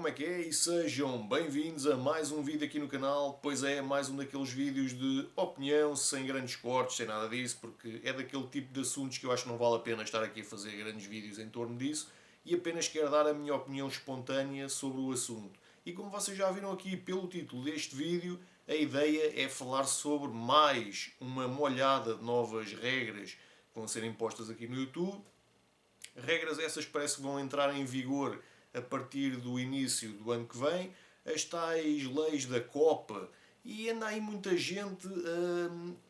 como é que é? E sejam bem-vindos a mais um vídeo aqui no canal. Pois é, mais um daqueles vídeos de opinião, sem grandes cortes, sem nada disso, porque é daquele tipo de assuntos que eu acho que não vale a pena estar aqui a fazer grandes vídeos em torno disso e apenas quero dar a minha opinião espontânea sobre o assunto. E como vocês já viram aqui pelo título deste vídeo, a ideia é falar sobre mais uma molhada de novas regras que vão ser impostas aqui no YouTube. Regras essas parece que vão entrar em vigor a partir do início do ano que vem, as tais leis da Copa, e anda aí muita gente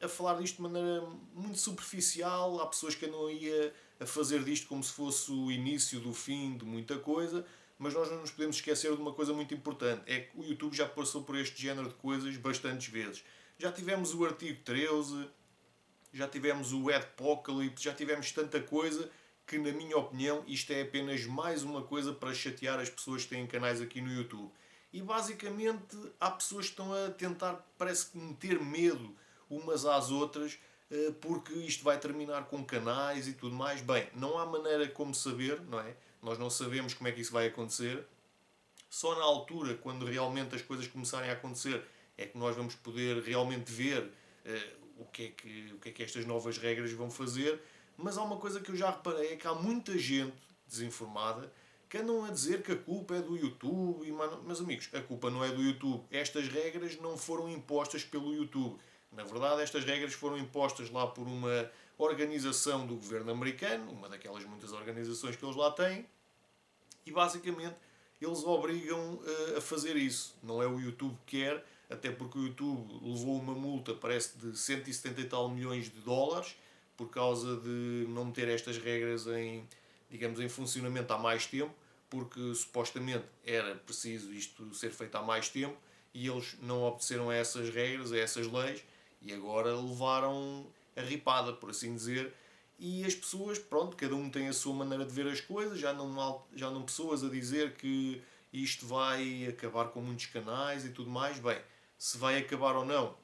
a falar disto de maneira muito superficial. Há pessoas que andam aí a fazer disto como se fosse o início do fim de muita coisa, mas nós não nos podemos esquecer de uma coisa muito importante, é que o YouTube já passou por este género de coisas bastantes vezes. Já tivemos o artigo 13, já tivemos o Adpocalypse, já tivemos tanta coisa que, na minha opinião, isto é apenas mais uma coisa para chatear as pessoas que têm canais aqui no YouTube. E basicamente há pessoas que estão a tentar, parece que, meter medo umas às outras, porque isto vai terminar com canais e tudo mais. Bem, não há maneira como saber, não é? Nós não sabemos como é que isso vai acontecer. Só na altura, quando realmente as coisas começarem a acontecer, é que nós vamos poder realmente ver o que é que estas novas regras vão fazer. Mas há uma coisa que eu já reparei, é que há muita gente desinformada que andam a dizer que a culpa é do YouTube. E, meus amigos, a culpa não é do YouTube. Estas regras não foram impostas pelo YouTube. Na verdade, estas regras foram impostas lá por uma organização do governo americano, uma daquelas muitas organizações que eles lá têm, e basicamente eles obrigam a fazer isso. Não é o YouTube que quer, até porque o YouTube levou uma multa, parece, de 170 e tal milhões de dólares por causa de não meter estas regras digamos, em funcionamento há mais tempo, porque supostamente era preciso isto ser feito há mais tempo e eles não obedeceram a essas regras, a essas leis, e agora levaram a ripada, por assim dizer. E as pessoas, pronto, cada um tem a sua maneira de ver as coisas. Já não pessoas a dizer que isto vai acabar com muitos canais e tudo mais. Bem, se vai acabar ou não,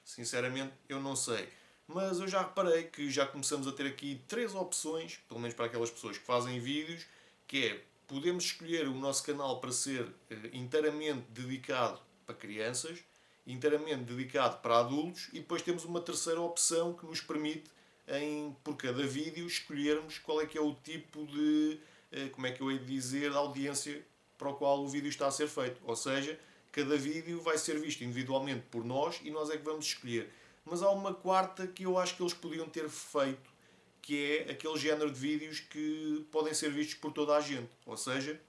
sinceramente eu não sei. Mas eu já reparei que já começamos a ter aqui três opções, pelo menos para aquelas pessoas que fazem vídeos, que é: podemos escolher o nosso canal para ser inteiramente dedicado para crianças, inteiramente dedicado para adultos, e depois temos uma terceira opção que nos permite, por cada vídeo, escolhermos qual é que é o tipo de, como é que eu hei de dizer, de audiência para o qual o vídeo está a ser feito. Ou seja, cada vídeo vai ser visto individualmente por nós e nós é que vamos escolher. Mas há uma quarta que eu acho que eles podiam ter feito, que é aquele género de vídeos que podem ser vistos por toda a gente. Ou seja,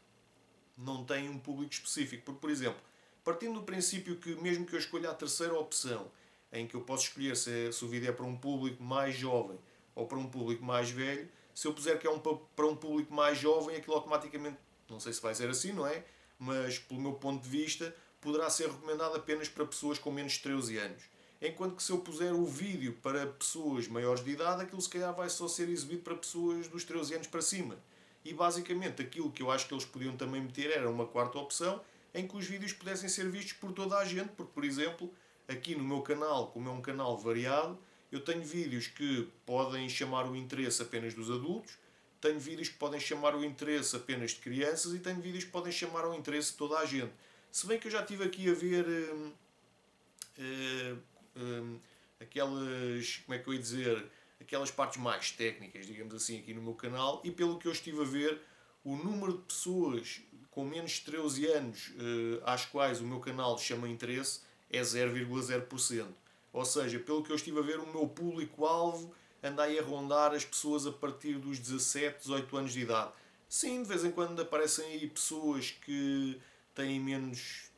não têm um público específico. Porque, por exemplo, partindo do princípio que, mesmo que eu escolha a terceira opção, em que eu posso escolher se o vídeo é para um público mais jovem ou para um público mais velho, se eu puser que é para um público mais jovem, aquilo automaticamente, não sei se vai ser assim, não é? Mas, pelo meu ponto de vista, poderá ser recomendado apenas para pessoas com menos de 13 anos. Enquanto que, se eu puser o vídeo para pessoas maiores de idade, aquilo se calhar vai só ser exibido para pessoas dos 13 anos para cima. E basicamente aquilo que eu acho que eles podiam também meter era uma quarta opção, em que os vídeos pudessem ser vistos por toda a gente. Porque, por exemplo, aqui no meu canal, como é um canal variado, eu tenho vídeos que podem chamar o interesse apenas dos adultos, tenho vídeos que podem chamar o interesse apenas de crianças e tenho vídeos que podem chamar o interesse de toda a gente. Se bem que eu já estive aqui a ver hum, hum, aquelas, como é que eu ia dizer, aquelas partes mais técnicas, digamos assim, aqui no meu canal, e pelo que eu estive a ver, o número de pessoas com menos de 13 anos às quais o meu canal chama interesse é 0,0%. Ou seja, pelo que eu estive a ver, o meu público-alvo anda aí a rondar as pessoas a partir dos 17, 18 anos de idade. Sim, de vez em quando aparecem aí pessoas que têm menos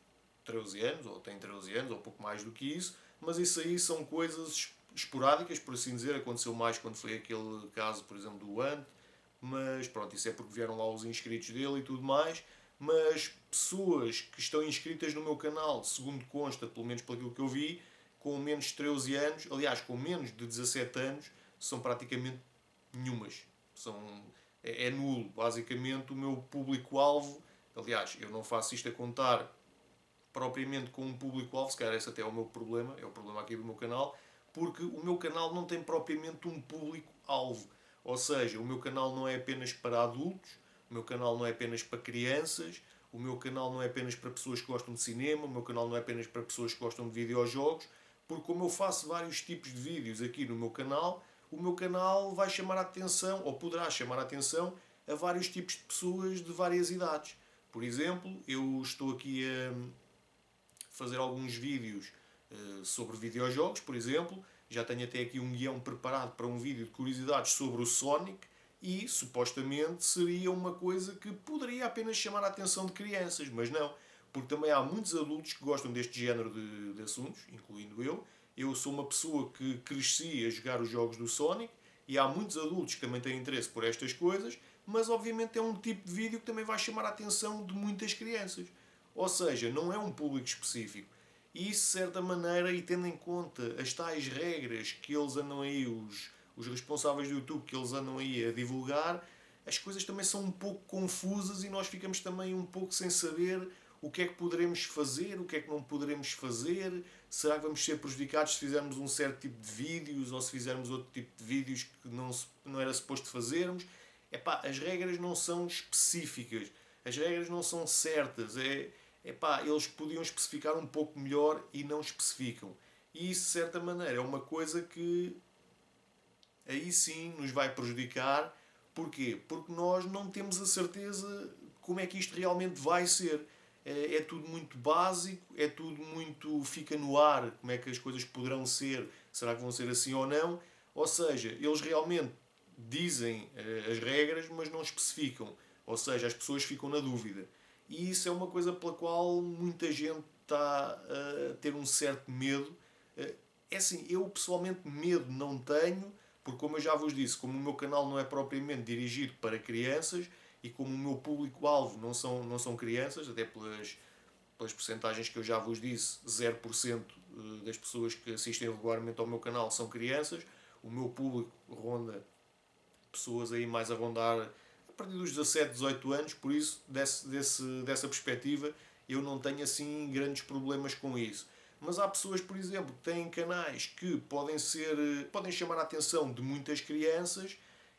13 anos, ou têm 13 anos, ou pouco mais do que isso, mas isso aí são coisas esporádicas, por assim dizer. Aconteceu mais quando foi aquele caso, por exemplo, do Ant, mas pronto, isso é porque vieram lá os inscritos dele e tudo mais. Mas pessoas que estão inscritas no meu canal, segundo consta, pelo menos pelo que eu vi, com menos de 13 anos, aliás, com menos de 17 anos, são praticamente nenhumas. É nulo, basicamente, o meu público-alvo. Aliás, eu não faço isto a contar propriamente com um público-alvo, se calhar esse até é o meu problema, é o problema aqui do meu canal, porque o meu canal não tem propriamente um público-alvo. Ou seja, o meu canal não é apenas para adultos, o meu canal não é apenas para crianças, o meu canal não é apenas para pessoas que gostam de cinema, o meu canal não é apenas para pessoas que gostam de videojogos, porque como eu faço vários tipos de vídeos aqui no o meu canal vai chamar a atenção, ou poderá chamar a atenção, a vários tipos de pessoas de várias idades. Por exemplo, eu estou aqui a fazer alguns vídeos sobre videojogos, por exemplo. Já tenho até aqui um guião preparado para um vídeo de curiosidades sobre o Sonic e supostamente seria uma coisa que poderia apenas chamar a atenção de crianças, mas não, porque também há muitos adultos que gostam deste género de assuntos, incluindo eu. Eu sou uma pessoa que cresci a jogar os jogos do Sonic e há muitos adultos que também têm interesse por estas coisas, mas obviamente é um tipo de vídeo que também vai chamar a atenção de muitas crianças. Ou seja, não é um público específico. E isso, de certa maneira, e tendo em conta as tais regras que eles andam aí, os responsáveis do YouTube, que eles andam aí a divulgar, as coisas também são um pouco confusas e nós ficamos também um pouco sem saber o que é que poderemos fazer, o que é que não poderemos fazer, será que vamos ser prejudicados se fizermos um certo tipo de vídeos ou se fizermos outro tipo de vídeos que não era suposto fazermos. Epá, as regras não são específicas, as regras não são certas, eles podiam especificar um pouco melhor e não especificam. E isso, de certa maneira, é uma coisa que aí sim nos vai prejudicar. Porquê? Porque nós não temos a certeza como é que isto realmente vai ser. É tudo muito básico, é tudo muito fica no ar, como é que as coisas poderão ser, será que vão ser assim ou não? Ou seja, eles realmente dizem as regras, mas não especificam. Ou seja, as pessoas ficam na dúvida. E isso é uma coisa pela qual muita gente está a ter um certo medo. É assim, eu pessoalmente medo não tenho, porque como eu já vos disse, como o meu canal não é propriamente dirigido para crianças e como o meu público-alvo não são crianças, até pelas percentagens que eu já vos disse, 0% das pessoas que assistem regularmente ao meu canal são crianças, o meu público ronda pessoas aí mais a rondar a partir dos 17, 18 anos, por isso, dessa perspectiva, eu não tenho assim grandes problemas com isso. Mas há pessoas, por exemplo, que têm canais que podem chamar a atenção de muitas crianças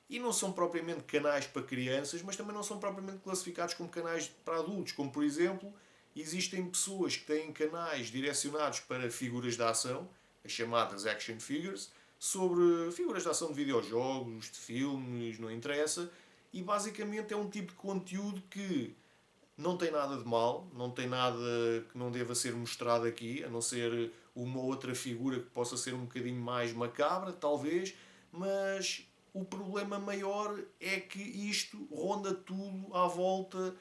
e não são propriamente canais para crianças, mas também não são propriamente classificados como canais para adultos, como por exemplo, existem pessoas que têm canais direcionados para figuras de ação, as chamadas action figures, sobre figuras de ação de videojogos, de filmes, não interessa, e basicamente é um tipo de conteúdo que não tem nada de mal, não tem nada que não deva ser mostrado aqui, a não ser uma outra figura que possa ser um bocadinho mais macabra, talvez, mas o problema maior é que isto ronda tudo à volta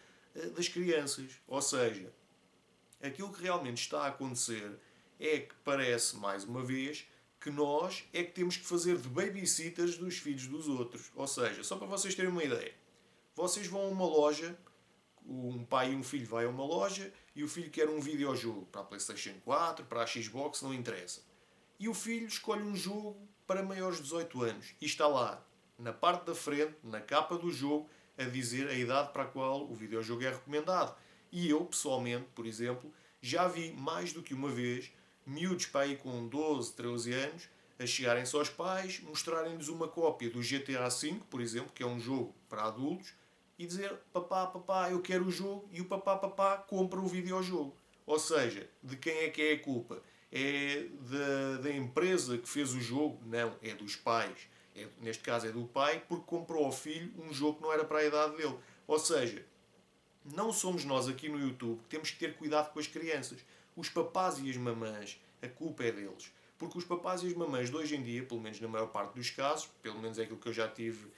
das crianças. Ou seja, aquilo que realmente está a acontecer é que parece, mais uma vez, que nós é que temos que fazer de babysitters dos filhos dos outros. Ou seja, só para vocês terem uma ideia, vocês vão a uma loja, um pai e um filho vai a uma loja e o filho quer um videojogo para a PlayStation 4, para a Xbox, não interessa. E o filho escolhe um jogo para maiores de 18 anos e está lá, na parte da frente, na capa do jogo, a dizer a idade para a qual o videojogo é recomendado. E eu, pessoalmente, por exemplo, já vi mais do que uma vez miúdos para aí com 12, 13 anos a chegarem-se aos pais, mostrarem-lhes uma cópia do GTA V, por exemplo, que é um jogo para adultos, e dizer papá, papá, eu quero o jogo, e o papá, papá compra o videojogo. Ou seja, de quem é a culpa? É da empresa que fez o jogo? Não, é dos pais. Neste caso é do pai, porque comprou ao filho um jogo que não era para a idade dele. Ou seja, não somos nós aqui no YouTube que temos que ter cuidado com as crianças. Os papás e as mamãs, a culpa é deles. Porque os papás e as mamães de hoje em dia, pelo menos na maior parte dos casos, pelo menos é aquilo que eu já tive,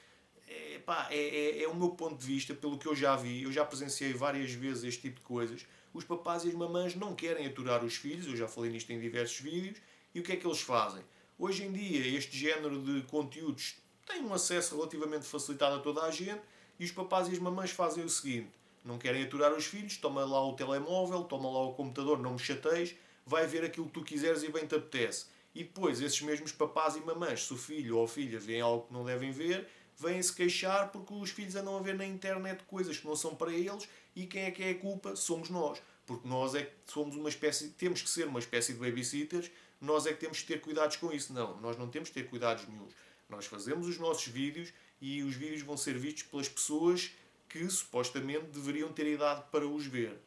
é o meu ponto de vista, pelo que eu já vi, eu já presenciei várias vezes este tipo de coisas. Os papás e as mamães não querem aturar os filhos, eu já falei nisto em diversos vídeos, e o que é que eles fazem? Hoje em dia, este género de conteúdos tem um acesso relativamente facilitado a toda a gente, e os papás e as mamães fazem o seguinte: não querem aturar os filhos, toma lá o telemóvel, toma lá o computador, não me chateis, vai ver aquilo que tu quiseres e bem te apetece. E depois, esses mesmos papás e mamães, se o filho ou a filha vêem algo que não devem ver, vêm-se queixar porque os filhos andam a ver na internet coisas que não são para eles e quem é a culpa? Somos nós. Porque nós é que somos uma espécie, temos que ser uma espécie de babysitters, nós é que temos que ter cuidados com isso. Não, nós não temos que ter cuidados nenhums. Nós fazemos os nossos vídeos e os vídeos vão ser vistos pelas pessoas que supostamente deveriam ter idade para os ver.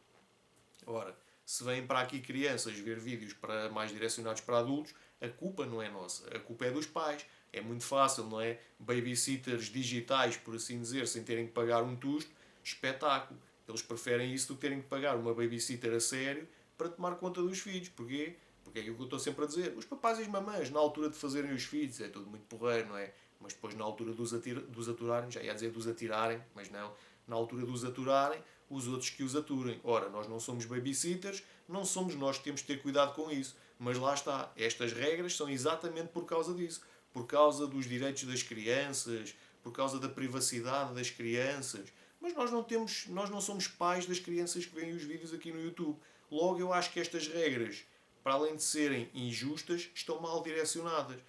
Ora, se vêm para aqui crianças ver vídeos mais direcionados para adultos, a culpa não é nossa, a culpa é dos pais. É muito fácil, não é? Babysitters digitais, por assim dizer, sem terem que pagar um tusto, espetáculo. Eles preferem isso do que terem que pagar uma babysitter a sério para tomar conta dos filhos. Porquê? Porque é aquilo que eu estou sempre a dizer. Os papais e as mamães, na altura de fazerem os filhos, é tudo muito porreiro, não é? Mas depois, na altura dos aturarem, já ia dizer dos atirarem, mas não. Na altura dos aturarem, os outros que os aturem. Ora, nós não somos babysitters, não somos nós que temos de ter cuidado com isso. Mas lá está, estas regras são exatamente por causa disso. Por causa dos direitos das crianças, por causa da privacidade das crianças. Mas nós não somos pais das crianças que veem os vídeos aqui no YouTube. Logo, eu acho que estas regras, para além de serem injustas, estão mal direcionadas.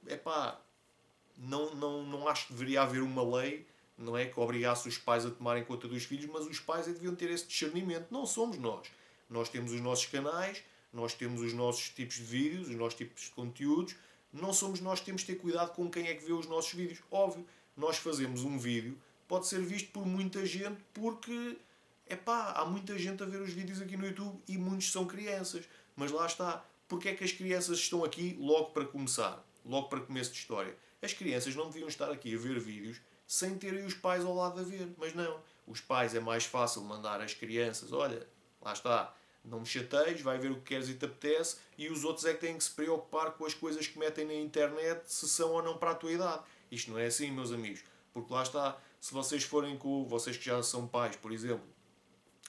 Epá, não acho que deveria haver uma lei, não é, que obrigasse os pais a tomarem conta dos filhos, mas os pais deviam ter esse discernimento. Não somos nós. Nós temos os nossos canais, nós temos os nossos tipos de vídeos, os nossos tipos de conteúdos. Não somos nós que temos de ter cuidado com quem é que vê os nossos vídeos. Óbvio, nós fazemos um vídeo, pode ser visto por muita gente porque, há muita gente a ver os vídeos aqui no YouTube e muitos são crianças. Mas lá está. Porque é que as crianças estão aqui logo para começar? Logo para começo de história. As crianças não deviam estar aqui a ver vídeos sem terem os pais ao lado a ver. Mas não. Os pais é mais fácil mandar as crianças, olha, lá está, não me chateies, vai ver o que queres e te apetece, e os outros é que têm que se preocupar com as coisas que metem na internet, se são ou não para a tua idade. Isto não é assim, meus amigos. Porque lá está, se vocês forem com, vocês que já são pais, por exemplo,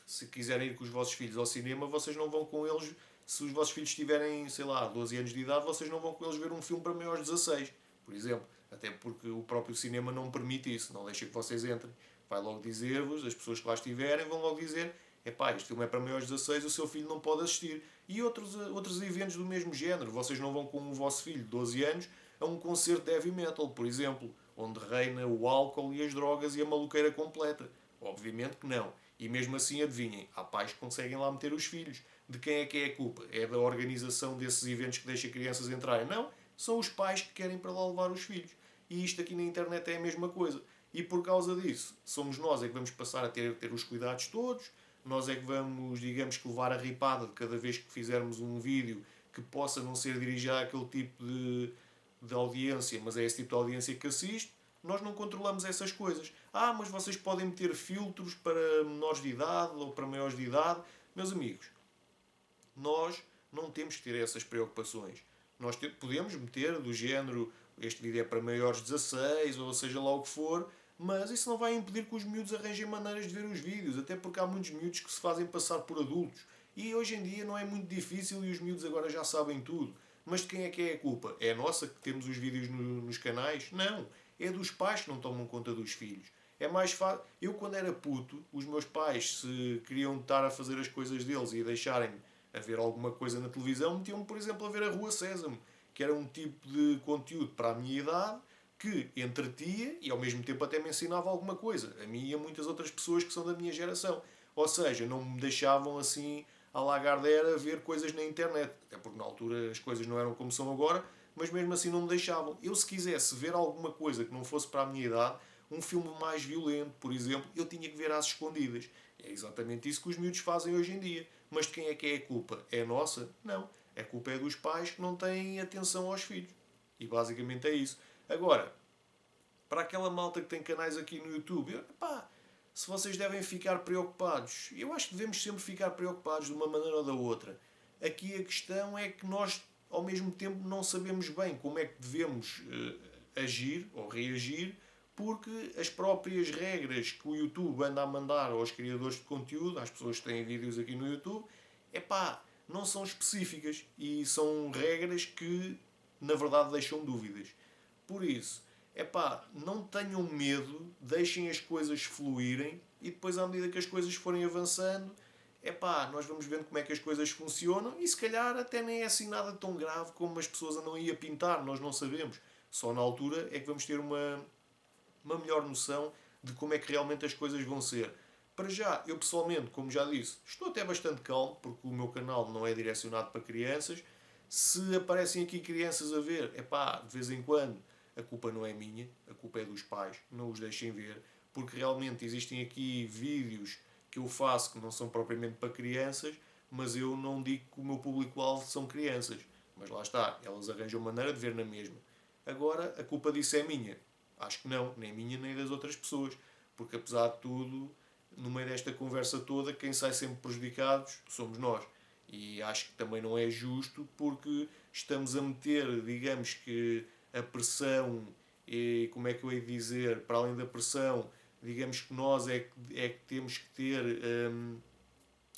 se quiserem ir com os vossos filhos ao cinema, vocês não vão com eles, se os vossos filhos tiverem, sei lá, 12 anos de idade, vocês não vão com eles ver um filme para maiores de 16, por exemplo. Até porque o próprio cinema não permite isso, não deixa que vocês entrem. Vai logo dizer-vos, as pessoas que lá estiverem vão logo dizer: epá, este filme é para maiores de 16, o seu filho não pode assistir. E outros eventos do mesmo género. Vocês não vão com o vosso filho de 12 anos a um concerto de heavy metal, por exemplo, onde reina o álcool e as drogas e a maluqueira completa. Obviamente que não. E mesmo assim, adivinhem, há pais que conseguem lá meter os filhos. De quem é que é a culpa? É da organização desses eventos que deixa crianças entrarem? Não, são os pais que querem para lá levar os filhos. E isto aqui na internet é a mesma coisa. E por causa disso, somos nós é que vamos passar a ter os cuidados todos, nós é que vamos, digamos que, levar a ripada de cada vez que fizermos um vídeo que possa não ser dirigido àquele tipo de audiência, mas é esse tipo de audiência que assiste. Nós não controlamos essas coisas. Mas vocês podem meter filtros para menores de idade ou para maiores de idade. Meus amigos, nós não temos que ter essas preocupações. Podemos meter do género, este vídeo é para maiores de 16, ou seja lá o que for, mas isso não vai impedir que os miúdos arranjem maneiras de ver os vídeos, até porque há muitos miúdos que se fazem passar por adultos. E hoje em dia não é muito difícil e os miúdos agora já sabem tudo. Mas de quem é que é a culpa? É a nossa que temos os vídeos nos canais? Não. É dos pais que não tomam conta dos filhos. É mais fácil. Eu, quando era puto, os meus pais, se queriam estar a fazer as coisas deles e deixarem-me a ver alguma coisa na televisão, metiam-me, por exemplo, a ver a Rua Sésamo, que era um tipo de conteúdo para a minha idade que entretia e ao mesmo tempo até me ensinava alguma coisa. A mim e a muitas outras pessoas que são da minha geração. Ou seja, não me deixavam assim a lagardera ver coisas na internet. Até porque na altura as coisas não eram como são agora, mas mesmo assim não me deixavam. Eu, se quisesse ver alguma coisa que não fosse para a minha idade, um filme mais violento, por exemplo, eu tinha que ver às escondidas. É exatamente isso que os miúdos fazem hoje em dia. Mas de quem é que é a culpa? É nossa? Não. A culpa é dos pais que não têm atenção aos filhos. E basicamente é isso. Agora, para aquela malta que tem canais aqui no YouTube, se vocês devem ficar preocupados, eu acho que devemos sempre ficar preocupados de uma maneira ou da outra. Aqui a questão é que nós, ao mesmo tempo, não sabemos bem como é que devemos agir ou reagir, porque as próprias regras que o YouTube anda a mandar aos criadores de conteúdo, às pessoas que têm vídeos aqui no YouTube, não são específicas e são regras que, na verdade, deixam dúvidas. Por isso, não tenham medo, deixem as coisas fluírem e depois, à medida que as coisas forem avançando, nós vamos vendo como é que as coisas funcionam e se calhar até nem é assim nada tão grave como as pessoas andam aí a pintar, nós não sabemos. Só na altura é que vamos ter uma melhor noção de como é que realmente as coisas vão ser. Para já, eu pessoalmente, como já disse, estou até bastante calmo, porque o meu canal não é direcionado para crianças. Se aparecem aqui crianças a ver, de vez em quando, a culpa não é minha, a culpa é dos pais, não os deixem ver, porque realmente existem aqui vídeos que eu faço que não são propriamente para crianças, mas eu não digo que o meu público-alvo são crianças. Mas lá está, elas arranjam maneira de ver na mesma. Agora, a culpa disso é minha? Acho que não, nem minha nem das outras pessoas. Porque apesar de tudo, no meio desta conversa toda, quem sai sempre prejudicados somos nós. E acho que também não é justo porque estamos a meter, digamos que, a pressão e, como é que eu hei de dizer, para além da pressão, digamos que nós é que temos que ter,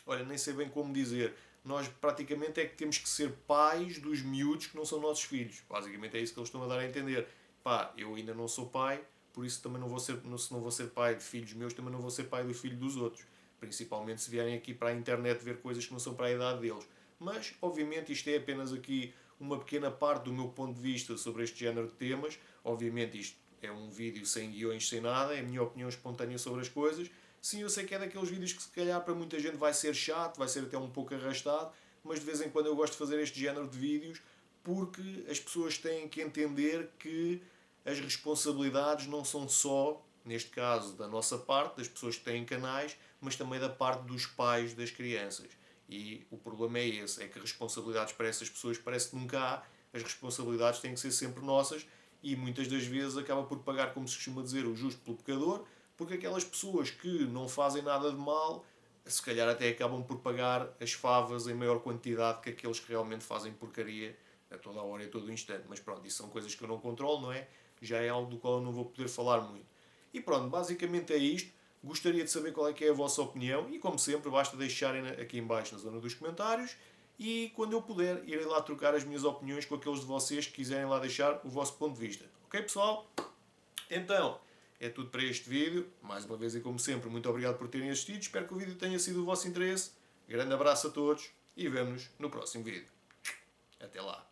olha, nem sei bem como dizer, nós praticamente é que temos que ser pais dos miúdos que não são nossos filhos. Basicamente é isso que eles estão a dar a entender. Pá, eu ainda não sou pai, por isso também não vou ser, se não vou ser pai de filhos meus, também não vou ser pai do filho dos outros. Principalmente se vierem aqui para a internet ver coisas que não são para a idade deles. Mas, obviamente, isto é apenas aqui uma pequena parte do meu ponto de vista sobre este género de temas. Obviamente, isto é um vídeo sem guiões, sem nada, é a minha opinião espontânea sobre as coisas. Sim, eu sei que é daqueles vídeos que se calhar para muita gente vai ser chato, vai ser até um pouco arrastado, mas de vez em quando eu gosto de fazer este género de vídeos porque as pessoas têm que entender que as responsabilidades não são só, neste caso, da nossa parte, das pessoas que têm canais, mas também da parte dos pais das crianças. E o problema é esse, é que responsabilidades para essas pessoas parece que nunca há, as responsabilidades têm que ser sempre nossas e muitas das vezes acaba por pagar, como se costuma dizer, o justo pelo pecador, porque aquelas pessoas que não fazem nada de mal, se calhar até acabam por pagar as favas em maior quantidade que aqueles que realmente fazem porcaria a toda a hora e a todo o instante. Mas pronto, isso são coisas que eu não controlo, não é? Já é algo do qual eu não vou poder falar muito. E pronto, basicamente é isto. Gostaria de saber qual é que é a vossa opinião e, como sempre, basta deixarem aqui em baixo na zona dos comentários e, quando eu puder, irei lá trocar as minhas opiniões com aqueles de vocês que quiserem lá deixar o vosso ponto de vista. Ok, pessoal? Então, é tudo para este vídeo. Mais uma vez e como sempre, muito obrigado por terem assistido. Espero que o vídeo tenha sido do vosso interesse. Grande abraço a todos e vemo-nos no próximo vídeo. Até lá.